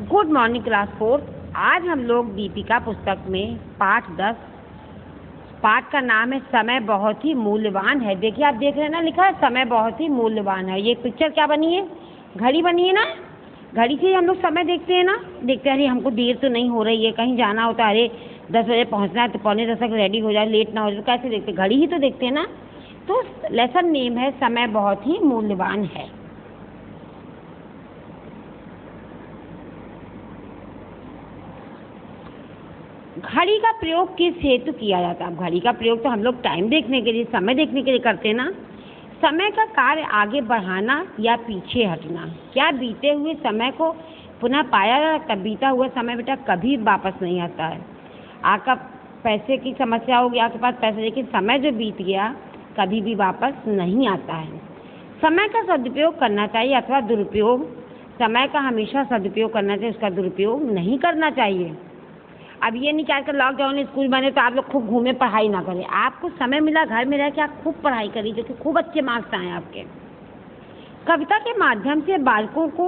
Good morning class 4। आज हम लोग दीपिका पुस्तक में पाठ 10, पाठ का नाम है समय बहुत ही मूल्यवान है। देखिए आप देख रहे हैं ना, लिखा है समय बहुत ही मूल्यवान है। ये पिक्चर क्या बनी है? घड़ी बनी है ना। घड़ी से हम लोग समय देखते हैं ना, देखते हैं अरे हमको देर तो नहीं हो रही है, कहीं जाना होता है, अरे 10 बजे पहुंचना है तो पौने 10 तक रेडी हो जाए, लेट ना हो जाए। तो कैसे देखते? घड़ी ही तो देखते हैं ना। तो लेसन नेम है समय बहुत ही मूल्यवान है। घड़ी का प्रयोग किस हेतु किया जाता है? घड़ी का प्रयोग तो हम लोग टाइम देखने के लिए, समय देखने के लिए करते हैं ना। समय का कार्य आगे बढ़ाना या पीछे हटना। क्या बीते हुए समय को पुनः पाया जा सकता? बीता हुआ समय बेटा कभी वापस नहीं आता है। आपका पैसे की समस्या होगी, आपके पास पैसे, लेकिन समय जो बीत गया कभी भी वापस नहीं आता है। समय का सदुपयोग करना चाहिए अथवा दुरुपयोग। समय का हमेशा सदुपयोग करना चाहिए, उसका दुरुपयोग नहीं करना चाहिए। अब ये नहीं क्या लॉकडाउन में स्कूल बने तो आप लोग खूब घूमे, पढ़ाई ना करें। आपको समय मिला घर में रह के आप खूब पढ़ाई करिए, जो कि खूब अच्छे मार्क्स आए आपके। कविता के माध्यम से बालकों को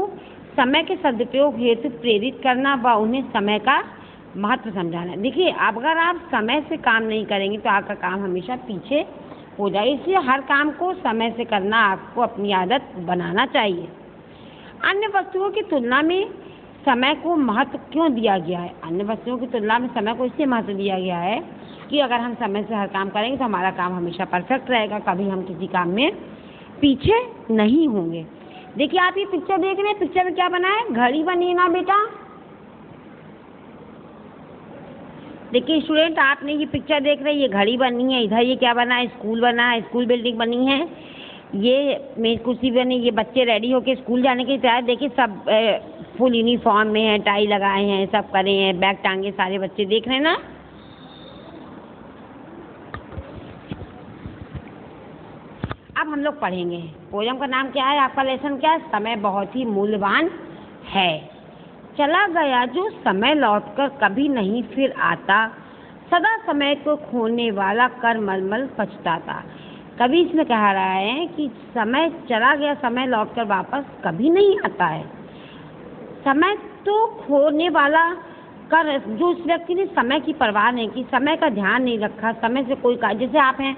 समय के सदुपयोग हेतु प्रेरित करना व उन्हें समय का महत्व समझाना। देखिए अगर आप समय से काम नहीं करेंगे तो आपका काम हमेशा पीछे हो जाए, इसलिए हर काम को समय से करना आपको अपनी आदत बनाना चाहिए। अन्य वस्तुओं की तुलना में समय को महत्व क्यों दिया गया है? अन्य वस्तुओं की तुलना में समय को इसलिए महत्व दिया गया है कि अगर हम समय से हर काम करेंगे तो हमारा काम हमेशा परफेक्ट रहेगा, कभी हम किसी काम में पीछे नहीं होंगे। देखिए आप ये पिक्चर देख रहे हैं, पिक्चर में क्या बना है? घड़ी बनी है ना बेटा। देखिए स्टूडेंट, आपने ये पिक्चर देख रहे हैं, ये घड़ी बनी है, इधर ये क्या बना है? स्कूल बना है, स्कूल बिल्डिंग बनी है, ये मेज कुर्सी बनी, ये बच्चे रेडी होके स्कूल जाने की तैयार। देखिए सब फुल यूनिफॉर्म में है, टाई लगाए हैं, सब करे हैं, बैग टांगे, सारे बच्चे देख रहे हैं ना। अब हम लोग पढ़ेंगे। पोयम का नाम क्या है? आपका लेसन क्या है? समय बहुत ही मूल्यवान है। चला गया जो समय लौटकर कभी नहीं फिर आता, सदा समय को खोने वाला कर मलमल पछताता। कभी इसमें कह रहा है कि समय चला गया, समय लौटकर वापस कभी नहीं आता है। समय तो खोने वाला कर, जो उस व्यक्ति ने समय की परवाह नहीं की, समय का ध्यान नहीं रखा, समय से कोई कार्य, जैसे आप हैं,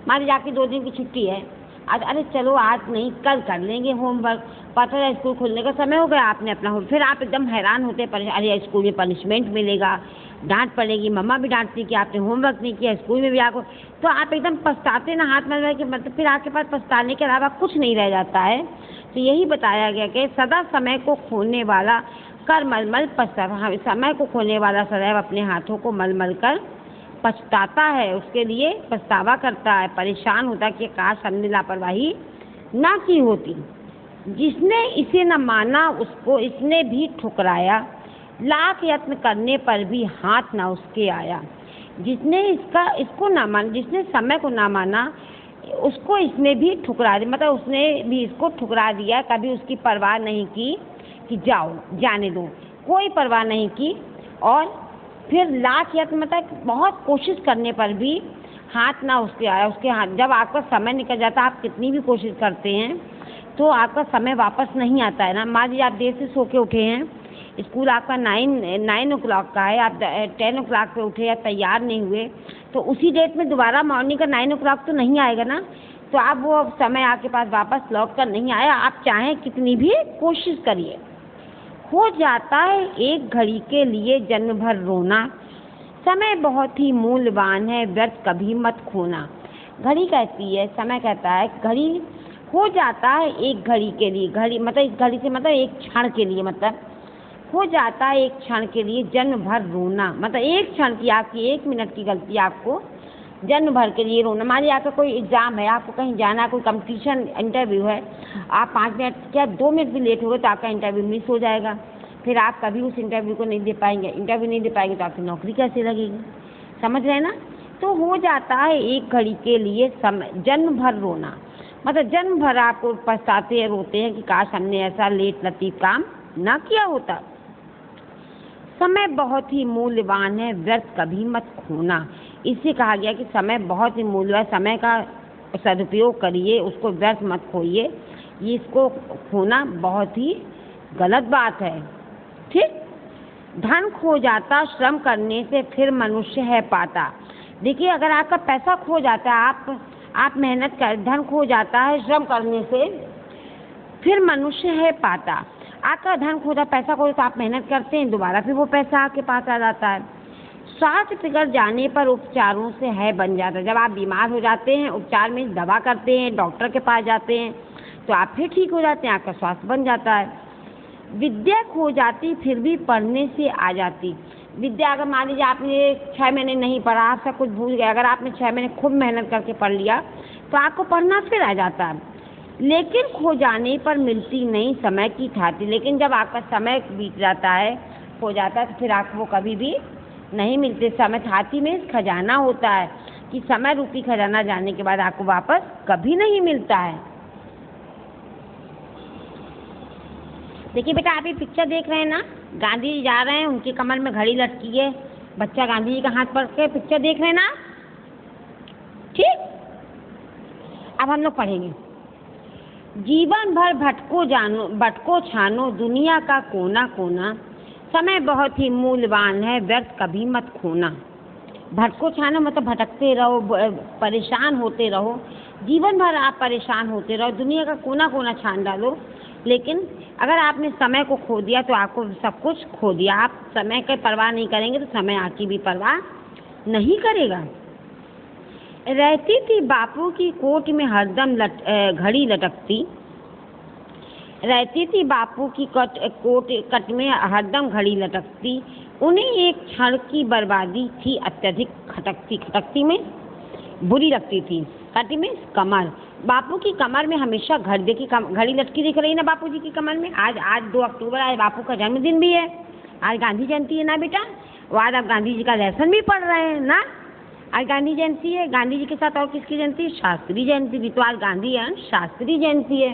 मान लीजिए आपकी 2 दिन की छुट्टी है, आज अरे चलो आज नहीं कल कर लेंगे होमवर्क, पता है स्कूल खुलने का समय हो गया, आपने अपना हो, फिर आप एकदम हैरान होते हैं, अरे स्कूल में पनिशमेंट मिलेगा, डांट पड़ेगी, मम्मा भी डांटती कि आपने होमवर्क नहीं किया, स्कूल में भी आपको, तो आप एकदम पछताते ना, हाथ में के मतलब फिर आपके पास पछताने के अलावा कुछ नहीं रह जाता है। तो यही बताया गया कि सदा समय को खोने वाला कर मलमल पछताता। समय को खोने वाला सदैव अपने हाथों को मलमल कर पछताता है, उसके लिए पछतावा करता है, परेशान होता है कि काश हमने लापरवाही ना की होती। जिसने इसे न माना उसको इसने भी ठुकराया, लाख यत्न करने पर भी हाथ ना उसके आया। जिसने इसको ना माना, जिसने समय को ना माना उसको इसने भी ठुकरा दिया, मतलब उसने भी इसको ठुकरा दिया, कभी उसकी परवाह नहीं की कि जाओ जाने दो, कोई परवाह नहीं की। और फिर लाख यत्न मतलब बहुत कोशिश करने पर भी हाथ ना उसके आया, उसके हाथ। जब आपका समय निकल जाता है, आप कितनी भी कोशिश करते हैं तो आपका समय वापस नहीं आता है ना। मान लीजिए आप देर से सो के उठे हैं, स्कूल आपका 9 o'clock का है, आप 10 o'clock पे उठे या तैयार नहीं हुए, तो उसी डेट में दोबारा मॉर्निंग का 9 o'clock तो नहीं आएगा ना। तो आप वो समय आपके पास वापस लौट कर नहीं आया, आप चाहें कितनी भी कोशिश करिए। हो जाता है एक घड़ी के लिए जन्म भर रोना, समय बहुत ही मूल्यवान है व्यर्थ कभी मत खोना। घड़ी कहती है, समय कहता है, घड़ी हो जाता है एक घड़ी के लिए, घड़ी मतलब इस घड़ी से मतलब एक क्षण के लिए, मतलब हो जाता है एक क्षण के लिए जन्म भर रोना, मतलब एक क्षण की आपकी 1 मिनट की गलती आपको जन्म भर के लिए रोना। मान लीजिए आपका कोई एग्जाम है, आपको कहीं जाना, कोई कंपटीशन इंटरव्यू है, आप 5 मिनट क्या 2 मिनट भी लेट हो गए तो आपका इंटरव्यू मिस हो जाएगा, फिर आप कभी उस इंटरव्यू को नहीं दे पाएंगे। इंटरव्यू नहीं दे पाएंगे तो आपकी नौकरी कैसे लगेगी? समझ रहे हैं ना। तो हो जाता है एक घड़ी के लिए समय जन्म भर रोना, मतलब जन्म भर आपको पछताते हैं, रोते हैं कि काश हमने ऐसा लेट लतीफ काम ना किया होता। समय बहुत ही मूल्यवान है व्यर्थ कभी मत खोना। इससे कहा गया कि समय बहुत ही मूल्यवान, समय का सदुपयोग करिए, उसको व्यर्थ मत खोइए, ये इसको खोना बहुत ही गलत बात है। ठीक। धन खो जाता श्रम करने से, फिर मनुष्य है पाता। देखिए, अगर आपका पैसा खो जाता है, आप मेहनत कर, धन खो जाता है श्रम करने से, फिर मनुष्य है पाता। आपका धन खो जाता, पैसा खो जाता, आप मेहनत करते हैं, दोबारा फिर वो पैसा आपके पास आ जाता है। स्वास्थ्य बिगड़ जाने पर उपचारों से है बन जाता है। जब आप बीमार हो जाते हैं, उपचार में दवा करते हैं, डॉक्टर के पास जाते हैं, तो आप फिर ठीक हो जाते हैं, आपका स्वास्थ्य बन जाता है। विद्या खो जाती फिर भी पढ़ने से आ जाती। विद्या, अगर मान लीजिए आपने 6 महीने नहीं पढ़ा, आप सब कुछ भूल गए, अगर आपने 6 महीने खूब मेहनत करके पढ़ लिया तो आपको पढ़ना फिर आ जाता है। लेकिन खो जाने पर मिलती नहीं समय की थाती। लेकिन जब आपका समय बीत जाता है, खो जाता है, तो फिर आपको वो कभी भी नहीं मिलते। समय थाती में खजाना होता है कि समय रूपी खजाना जाने के बाद आपको वापस कभी नहीं मिलता है। देखिए बेटा, आप ये पिक्चर देख रहे हैं ना, गांधी जी जा रहे हैं, उनकी कमर में घड़ी लटकी है, बच्चा गांधी जी का हाथ पकड़ के पिक्चर देख रहे हैं ना, ठीक। अब हम लोग पढ़ेंगे। जीवन भर भटको छानो दुनिया का कोना कोना, समय बहुत ही मूल्यवान है व्यर्थ कभी मत खोना। भटको छानो मतलब भटकते रहो, परेशान होते रहो, जीवन भर आप परेशान होते रहो, दुनिया का कोना कोना छान डालो, लेकिन अगर आपने समय को खो दिया तो आपको सब कुछ खो दिया। आप समय की परवाह नहीं करेंगे तो समय आपकी भी परवाह नहीं करेगा। रहती थी बापू की कोट में हरदम घड़ी लटकती, रहती थी बापू की कट में हरदम घड़ी लटकती, उन्हें एक क्षण की बर्बादी थी अत्यधिक खटकती में बुरी लगती थी। कटी में कमर, बापू की कमर में हमेशा घड़ी लटकी दिख रही ना बापू जी की कमर में। आज 2 अक्टूबर, आज बापू का जन्मदिन भी है, आज गांधी जयंती है ना बेटा। और आज आप गांधी जी का लेसन भी पढ़ रहे हैं ना, आज गांधी जयंती है। गांधी जी के साथ और किसकी जयंती है? शास्त्री जयंती भी। तो आज गांधी है, शास्त्री जयंती है।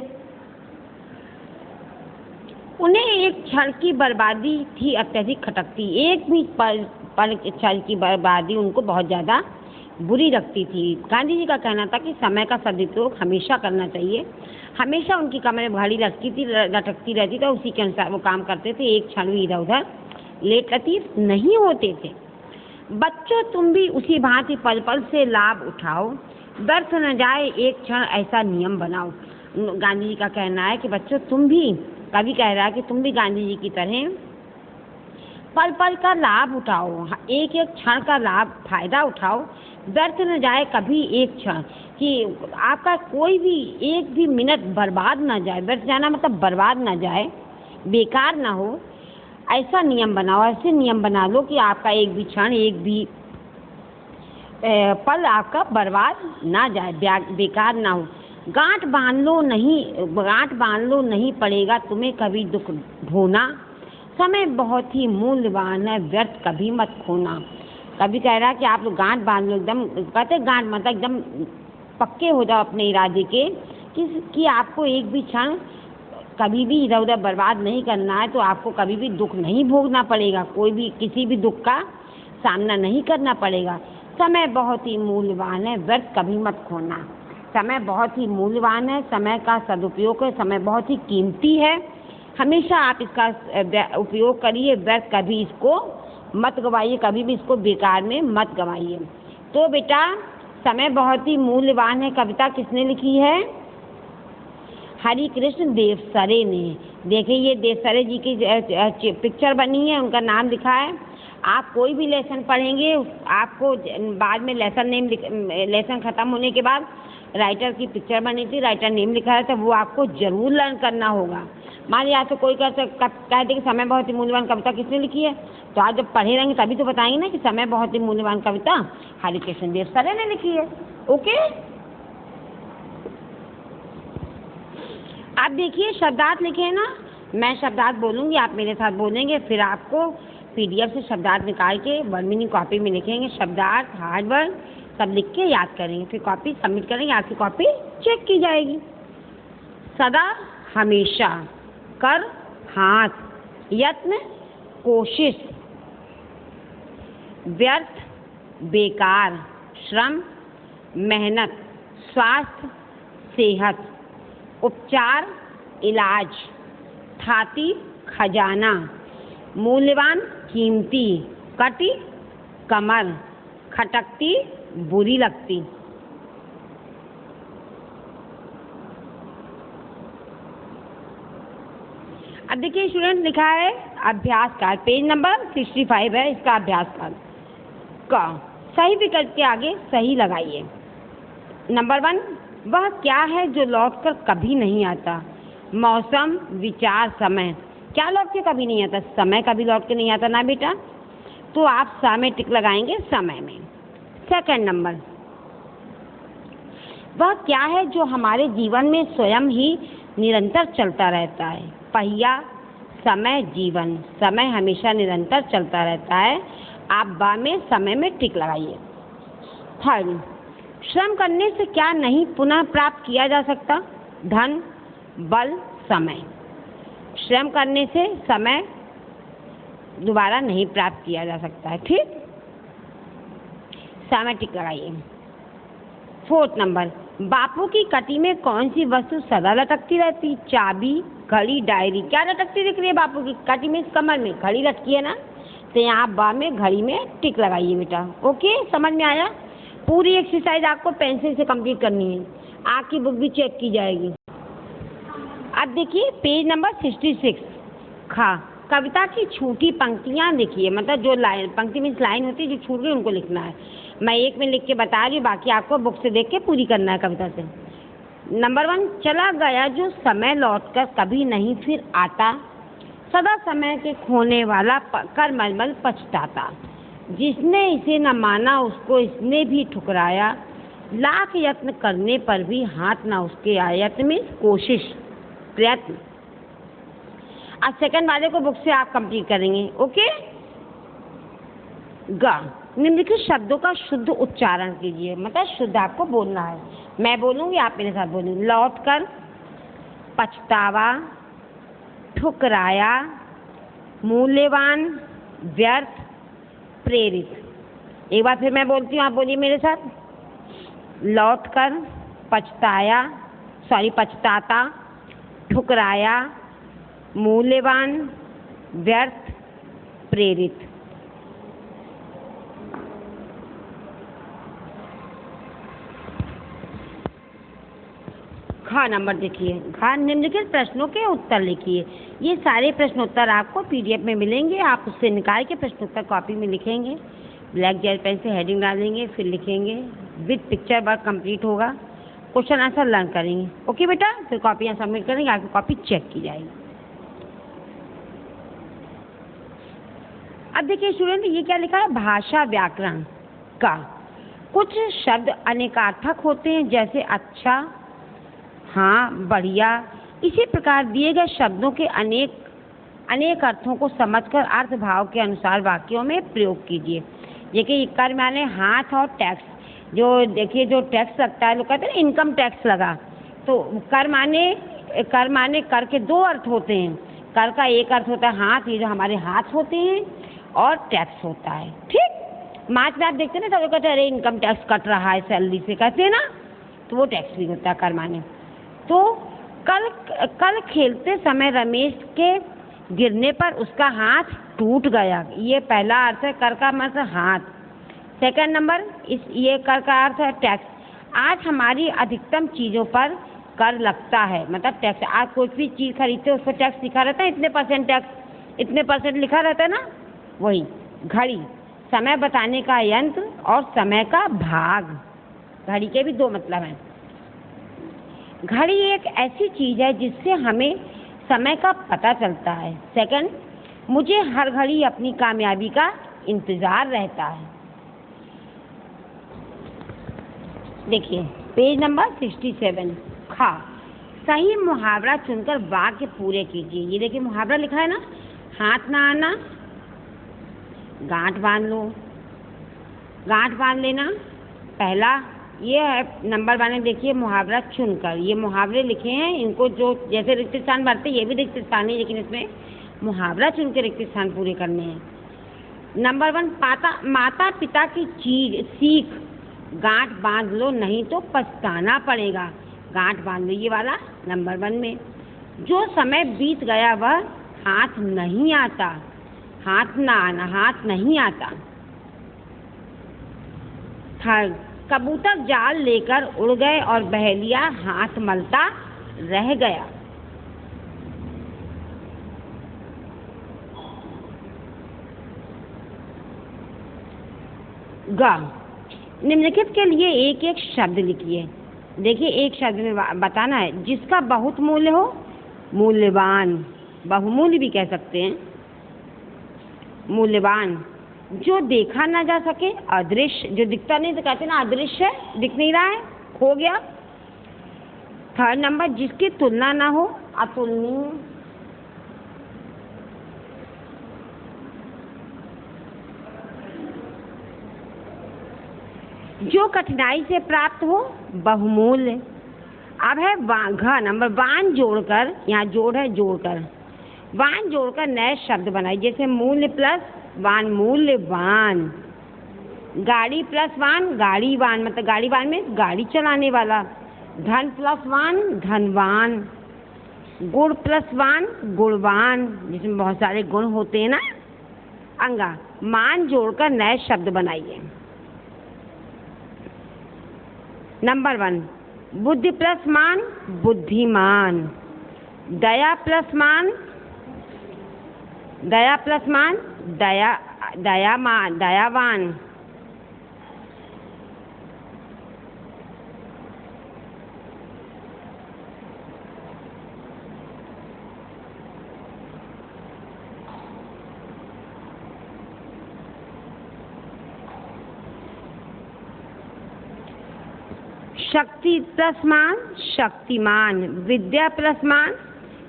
उन्हें एक क्षण की बर्बादी थी अत्यधिक खटकती, एक भी पल क्षण की बर्बादी उनको बहुत ज़्यादा बुरी लगती थी। गांधी जी का कहना था कि समय का सदुपयोग हमेशा करना चाहिए। हमेशा उनकी कमर में घड़ी लटकती रहती थी, उसी के अनुसार वो काम करते थे, एक क्षण भी इधर उधर लेट लतीफ नहीं होते थे। बच्चों, तुम भी उसी भांति पल पल से लाभ उठाओ, व्यर्थ न जाए एक क्षण ऐसा नियम बनाओ। गांधी जी का कहना है कि बच्चों, तुम भी, कवि कह रहा है कि तुम भी गांधी जी की तरह पल पल का लाभ उठाओ, एक एक क्षण का लाभ फायदा उठाओ, व्यर्थ न जाए कभी एक क्षण, कि आपका कोई भी एक भी मिनट बर्बाद ना जाए। व्यर्थ जाना मतलब बर्बाद ना जाए, बेकार ना हो, ऐसा नियम बनाओ, ऐसे नियम बना लो कि आपका एक भी क्षण, एक भी पल आपका बर्बाद ना जाए, बेकार ना हो। गांठ बांध लो नहीं पड़ेगा तुम्हें कभी दुख ढोना, समय बहुत ही मूल्यवान है व्यर्थ कभी मत खोना। कभी कह रहा है कि आप लोग गांठ बांध लो, एकदम कहते गांठ मतलब एकदम पक्के हो जाओ अपने इरादे के कि आपको एक भी क्षण कभी भी इधर उधर बर्बाद नहीं करना है, तो आपको कभी भी दुख नहीं भोगना पड़ेगा, कोई भी किसी भी दुख का सामना नहीं करना पड़ेगा। समय बहुत ही मूल्यवान है व्यर्थ कभी मत खोना। समय बहुत ही मूल्यवान है, समय का सदुपयोग है, समय बहुत ही कीमती है, हमेशा आप इसका उपयोग करिए, व्यर्थ कभी इसको मत गवाइए, कभी भी इसको बेकार में मत गवाइए। तो बेटा, समय बहुत ही मूल्यवान है कविता किसने लिखी है? हरि कृष्ण देवसरे ने। देखिए, ये देवसरे जी की पिक्चर बनी है, उनका नाम लिखा है। आप कोई भी लेसन पढ़ेंगे, आपको बाद में लेसन ख़त्म होने के बाद राइटर की पिक्चर बनी थी, राइटर नेम लिखा है, तो वो आपको ज़रूर लर्न करना होगा। मान लीजिए आज तो कोई कहते कि समय बहुत ही मूल्यवान कविता किसने लिखी है, तो आज जब पढ़े रहेंगे तभी तो बताएंगे ना कि समय बहुत ही मूल्यवान कविता हरिकृष्ण देवसरे ने लिखी है। ओके, आप देखिए शब्दार्थ लिखे हैं ना, मैं शब्दार्थ बोलूँगी, आप मेरे साथ बोलेंगे, फिर आपको PDF से शब्दार्थ निकाल के वर्ड मीनिंग कॉपी में लिखेंगे। शब्दार्थ, हार्ड वर्ड सब लिख के याद करेंगे, फिर कॉपी सबमिट करेंगे, आपकी कॉपी चेक की जाएगी। सदा, हमेशा, कर, हाथ, यत्न, कोशिश, व्यर्थ, बेकार, श्रम, मेहनत, स्वास्थ्य, सेहत, उपचार, इलाज, थाती, खजाना, मूल्यवान, कीमती, कटी, कमर, खटकती, बुरी लगती। अब देखिए स्टूडेंट, लिखा है अभ्यास कार्ड, पेज नंबर 65 है इसका अभ्यास कार्ड का सही विकल्प के आगे सही लगाइए। नंबर 1, वह क्या है जो लौटकर कभी नहीं आता? मौसम, विचार, समय। क्या लौट के कभी नहीं आता? समय कभी लौट के नहीं आता ना बेटा, तो आप समय टिक लगाएंगे समय में। सेकंड नंबर, वह क्या है जो हमारे जीवन में स्वयं ही निरंतर चलता रहता है? पहिया, समय, जीवन। समय हमेशा निरंतर चलता रहता है, आप बा में समय में टिक लगाइए। थर्ड, श्रम करने से क्या नहीं पुनः प्राप्त किया जा सकता? धन, बल, समय। श्रम करने से समय दोबारा नहीं प्राप्त किया जा सकता है, ठीक, समय टिक लगाइए। फोर्थ नंबर, बापू की कटी में कौन सी वस्तु सदा लटकती रहती? चाबी, घड़ी, डायरी। क्या लटकती दिख रही है बापू की कटी में? कमर में घड़ी लटकी है ना, तो यहाँ बा में घड़ी में टिक लगाइए बेटा। ओके, समझ में आया? पूरी एक्सरसाइज आपको पेंसिल से कंप्लीट करनी है, आपकी बुक भी चेक की जाएगी। अब देखिए पेज नंबर 66 खा, कविता की छूटी पंक्तियाँ लिखिए, मतलब जो लाइन, पंक्ति मीन्स लाइन होती है जो छूट गई उनको लिखना है। मैं एक में लिख के बता रही हूँ, बाकी आपको बुक से देख के पूरी करना है कविता से। नंबर 1, चला गया जो समय लौटकर कभी नहीं फिर आता, सदा समय के खोने वाला कर मलमल पछताता। जिसने इसे न माना उसको इसने भी ठुकराया, लाख यत्न करने पर भी हाथ ना उसके आया। यत्न में कोशिश, प्रयत्न। आज सेकंड वाले को बुक से आप कंप्लीट करेंगे। ओके। ग, निम्नलिखित शब्दों का शुद्ध उच्चारण कीजिए, मतलब शुद्ध आपको बोलना है। मैं बोलूँगी, आप मेरे साथ बोलेंगे। लौट कर, पछतावा, ठुकराया, मूल्यवान, व्यर्थ, प्रेरित। एक बार फिर मैं बोलती हूँ, आप बोलिए मेरे साथ। लौट कर, पछताता, ठुकराया, मूल्यवान, व्यर्थ, प्रेरित। खा नंबर देखिए, खा, निम्नलिखित प्रश्नों के उत्तर लिखिए। ये सारे प्रश्न उत्तर आपको पीडीएफ में मिलेंगे, आप उससे निकाल के प्रश्न उत्तर कॉपी में लिखेंगे, ब्लैक जेल पेन से हेडिंग डालेंगे, फिर लिखेंगे, विद पिक्चर वर्क कंप्लीट होगा, क्वेश्चन आंसर लर्न करेंगे। ओके बेटा, फिर कॉपियाँ सबमिट करेंगे, आपकी कॉपी चेक की जाएगी। अब देखिए स्टूडेंट, ये क्या लिखा है? भाषा व्याकरण का। कुछ शब्द अनेकार्थक होते हैं, जैसे अच्छा, हाँ, बढ़िया। इसी प्रकार दिए गए शब्दों के अनेक अर्थों को समझकर अर्थ भाव के अनुसार वाक्यों में प्रयोग कीजिए। देखिए कर माने हाथ और टैक्स, जो देखिए जो टैक्स लगता है, लोग कहते हैं इनकम टैक्स लगा, तो कर माने कर के दो अर्थ होते हैं। कर का एक अर्थ होता है हाथ, ये जो हमारे हाथ होते हैं, और टैक्स होता है, ठीक। मार्च में आप देखते हैं ना, सब लोग कहते हैं अरे इनकम टैक्स कट रहा है सैलरी से, कहते हैं ना, तो वो टैक्स भी होता है कर माने। तो कल खेलते समय रमेश के गिरने पर उसका हाथ टूट गया, ये पहला अर्थ है कर का, मतलब हाथ। सेकंड नंबर, ये कर का अर्थ है टैक्स। आज हमारी अधिकतम चीज़ों पर कर लगता है, मतलब टैक्स। आज कोई भी चीज़ खरीदते हैं उस पर टैक्स लिखा रहता है, इतने परसेंट टैक्स, इतने परसेंट लिखा रहता है ना, वही। घड़ी, समय बताने का यंत्र और समय का भाग। घड़ी के भी दो मतलब हैं। घड़ी एक ऐसी चीज़ है जिससे हमें समय का पता चलता है। सेकंड, मुझे हर घड़ी अपनी कामयाबी का इंतज़ार रहता है। देखिए पेज नंबर 67 खा, सही मुहावरा चुनकर वाक्य पूरे कीजिए। ये देखिए मुहावरा लिखा है ना, हाथ ना आना, गांठ बांध लो, गांठ बांध लेना, पहला ये है। नंबर 1 देखिए मुहावरा चुनकर, ये मुहावरे लिखे हैं, इनको जो जैसे रिक्त स्थान भरते ये भी रिक्त स्थान है, लेकिन इसमें मुहावरा चुन के रिक्त स्थान पूरे करने हैं। नंबर 1, माता पिता की चीज सीख, गांठ बांध लो नहीं तो पछताना पड़ेगा, गांठ बांध लो, ये वाला नंबर 1 में। जो समय बीत गया वह हाथ नहीं आता, हाथ ना आना, हाथ नहीं आता। थर्ड, कबूतर जाल लेकर उड़ गए और बहेलिया हाथ मलता रह गया। ग, निम्नलिखित के लिए एक एक शब्द लिखिए। देखिए, एक शब्द में बताना है जिसका बहुत मूल्य हो, मूल्यवान, बहुमूल्य भी कह सकते हैं, मूल्यवान। जो देखा ना जा सके, अदृश्य, जो दिखता नहीं तो कहते ना अदृश्य है, दिख नहीं रहा है, खो गया। थर्ड नंबर, जिसकी तुलना ना हो, अतुलनीय। जो कठिनाई से प्राप्त हो, बहुमूल्य। अब है घ नंबर, वान जोड़कर, यहाँ जोड़ है, जोड़कर, वान जोड़कर नए शब्द बनाइए। जैसे मूल्य प्लस वान, मूल्यवान। गाड़ी प्लस वान, गाड़ीवान, मतलब गाड़ीवान में गाड़ी चलाने वाला। धन प्लस वान, धनवान। गुण प्लस वान, गुणवान, जिसमें बहुत सारे गुण होते हैं ना। अंगा, मान जोड़कर नए शब्द बनाइए। नंबर 1, बुद्धि प्लस मान, बुद्धिमान। दया प्लस मान, दया प्लस मान, दयामान, दयावान। शक्ति प्लस मान, शक्तिमान। विद्या प्लस मान,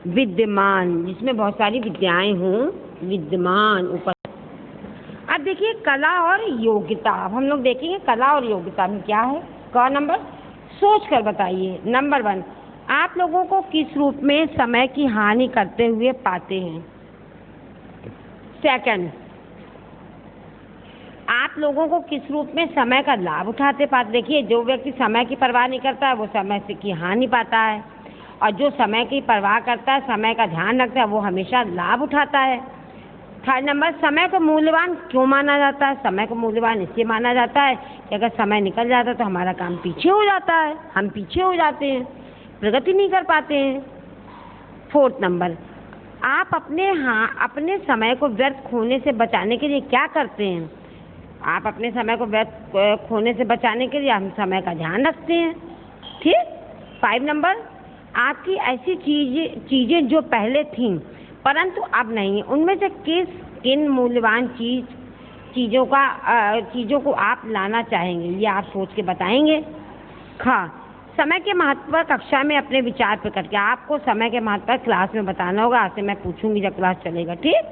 विद्यमान, जिसमें बहुत सारी विद्याएं हों, विद्यमान ऊपर। अब देखिए कला और योग्यता। अब हम लोग देखेंगे कला और योग्यता में क्या है। क नंबर, सोच कर बताइए। नंबर 1, आप लोगों को किस रूप में समय की हानि करते हुए पाते हैं। सेकंड, आप लोगों को किस रूप में समय का लाभ उठाते पाते। देखिए, जो व्यक्ति समय की परवाह नहीं करता है वो समय से की हानि पाता है, और जो समय की परवाह करता है, समय का ध्यान रखता है, वो हमेशा लाभ उठाता है। थर्ड नंबर, समय को मूल्यवान क्यों माना जाता है। समय को मूल्यवान इसलिए माना जाता है कि अगर समय निकल जाता है तो हमारा काम पीछे हो जाता है, हम पीछे हो जाते हैं, प्रगति नहीं कर पाते हैं। फोर्थ नंबर, आप अपने समय को व्यर्थ खोने से बचाने के लिए क्या करते हैं। आप अपने समय को व्यर्थ खोने से बचाने के लिए हम समय का ध्यान रखते हैं। ठीक। 5 नंबर, आपकी ऐसी चीज़ें जो पहले थीं परंतु अब नहीं है, उनमें से किन मूल्यवान चीज़ों को आप लाना चाहेंगे, ये आप सोच के बताएंगे। ख, समय के महत्व पर कक्षा में अपने विचार प्रकट किया। आपको समय के महत्व पर क्लास में बताना होगा। आपसे मैं पूछूंगी जब क्लास चलेगा। ठीक,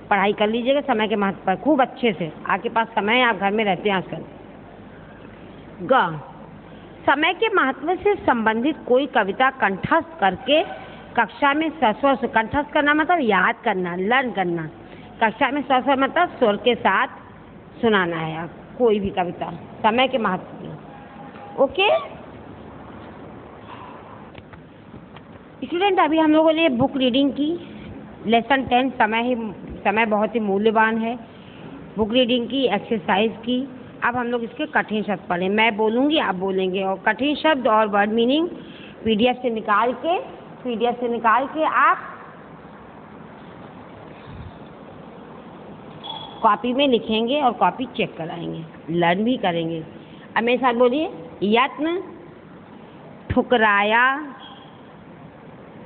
पढ़ाई कर लीजिएगा समय के महत्व पर खूब अच्छे से। आपके पास समय है, आप घर में रहते हैं आजकल। ग, समय के महत्व से संबंधित कोई कविता कंठस्थ करके कक्षा में सस्वर से, कंठस्थ करना मतलब याद करना, लर्न करना। कक्षा में सस्वर मतलब स्वर के साथ सुनाना है आप कोई भी कविता समय के महत्व की। ओके स्टूडेंट, अभी हम लोगों ने बुक रीडिंग की। लेसन 10 समय बहुत ही मूल्यवान है। बुक रीडिंग की, एक्सरसाइज की। अब हम लोग इसके कठिन शब्द पढ़ें। मैं बोलूँगी, आप बोलेंगे, और कठिन शब्द और वर्ड मीनिंग पीडीएफ से निकाल के आप कॉपी में लिखेंगे और कॉपी चेक कराएंगे, लर्न भी करेंगे। अब मेरे साथ बोलिए। यत्न, ठुकराया,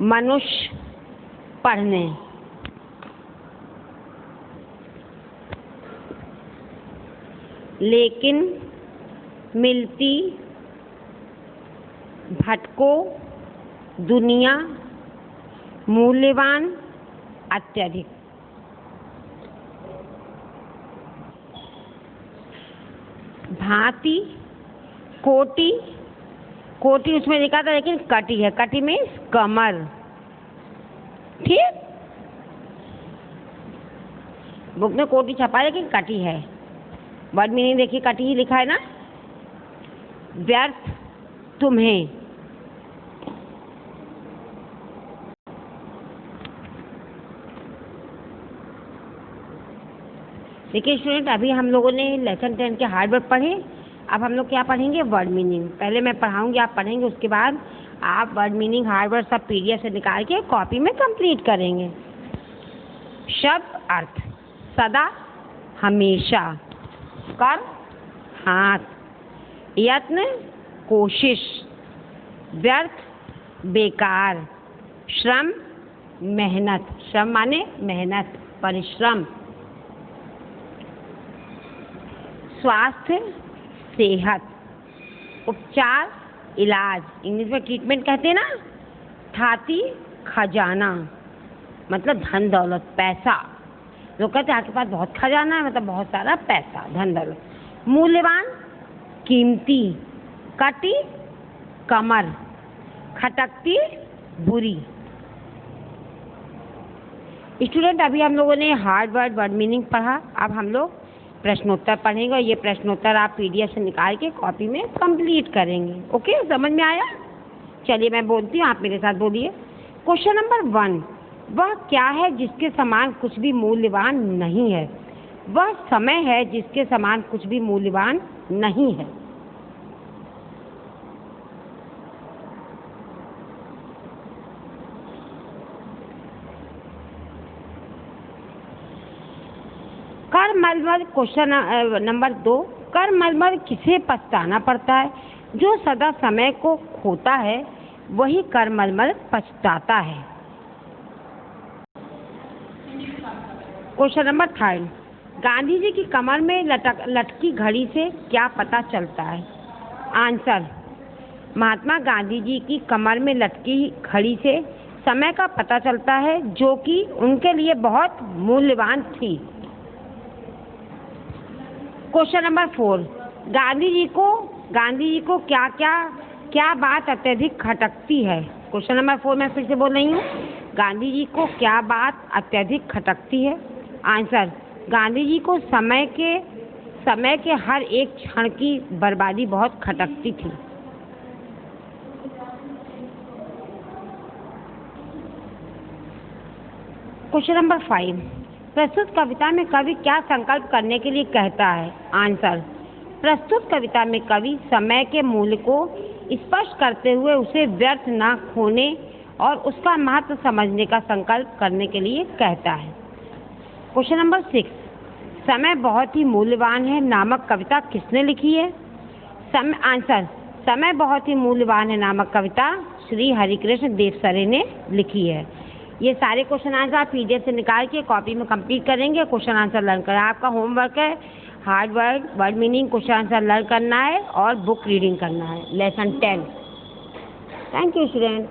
मनुष्य, पढ़ने। लेकिन, मिलती, भटको, दुनिया, मूल्यवान, अत्यधिक। भांति, कोटि, कोटि उसमें लिखा था लेकिन कटी है। कटी में कमर। ठीक, बुक में कोटि छपा है लेकिन कटी है। वर्ड मीनिंग देखिए, कटी ही लिखा है ना। व्यर्थ, तुम्हें। देखिए स्टूडेंट, अभी हम लोगों ने लेसन 10 के हार्ड वर्ड पढ़े। अब हम लोग क्या पढ़ेंगे? Word meaning. पहले मैं पढ़ाऊंगी, आप पढ़ेंगे, उसके बाद आप वर्ड मीनिंग हार्ड वर्ड सब PDF से निकाल के कॉपी में कंप्लीट करेंगे। शब्द अर्थ: सदा, हमेशा, कर, हाथ, यत्न, कोशिश, व्यर्थ, बेकार, श्रम, मेहनत। श्रम माने मेहनत, परिश्रम। स्वास्थ्य, सेहत, उपचार, इलाज, इंग्लिश में ट्रीटमेंट कहते हैं ना। थाती, खजाना, मतलब धन दौलत, पैसा। लोग कहते हैं आपके पास बहुत खजाना है, मतलब बहुत सारा पैसा, धन दौलत। मूल्यवान, कीमती। कटी, कमर। खटकती, बुरी। स्टूडेंट, अभी हम लोगों ने हार्ड वर्ड वर्ड मीनिंग पढ़ा। अब हम लोग प्रश्नोत्तर पढ़ेंगे और ये प्रश्नोत्तर आप PDF से निकाल के कॉपी में कंप्लीट करेंगे। ओके, समझ में आया? चलिए मैं बोलती हूँ, आप मेरे साथ बोलिए। क्वेश्चन नंबर 1, वह क्या है जिसके समान कुछ भी मूल्यवान नहीं है? वह समय है जिसके समान कुछ भी मूल्यवान नहीं है। कर मलमल। क्वेश्चन नंबर 2, कर मलमल किसे पछताना पड़ता है? जो सदा समय को खोता है वही कर मलमल पछताता है। क्वेश्चन नंबर 3, गांधी जी की कमर में लटकी घड़ी से क्या पता चलता है? आंसर: महात्मा गांधी जी की कमर में लटकी घड़ी से समय का पता चलता है, जो कि उनके लिए बहुत मूल्यवान थी। क्वेश्चन नंबर 4, गांधी जी को क्या बात अत्यधिक खटकती है? क्वेश्चन नंबर 4 मैं फिर से बोल रही हूँ, गांधी जी को क्या बात अत्यधिक खटकती है? आंसर: गांधी जी को समय के हर एक क्षण की बर्बादी बहुत खटकती थी। क्वेश्चन नंबर 5, प्रस्तुत कविता में कवि क्या संकल्प करने के लिए कहता है? आंसर: प्रस्तुत कविता में कवि समय के मूल्य को स्पष्ट करते हुए उसे व्यर्थ न खोने और उसका महत्व समझने का संकल्प करने के लिए कहता है। क्वेश्चन नंबर 6, समय बहुत ही मूल्यवान है नामक कविता किसने लिखी है? आंसर: समय बहुत ही मूल्यवान है नामक कविता श्री हरिकृष्ण देवसरे ने लिखी है। ये सारे क्वेश्चन आंसर आप PDF से निकाल के कॉपी में कंप्लीट करेंगे, क्वेश्चन आंसर लर्न करें। आपका होमवर्क है hard word word meaning question answer learn करना है और बुक रीडिंग करना है, लेसन 10। Thank you student.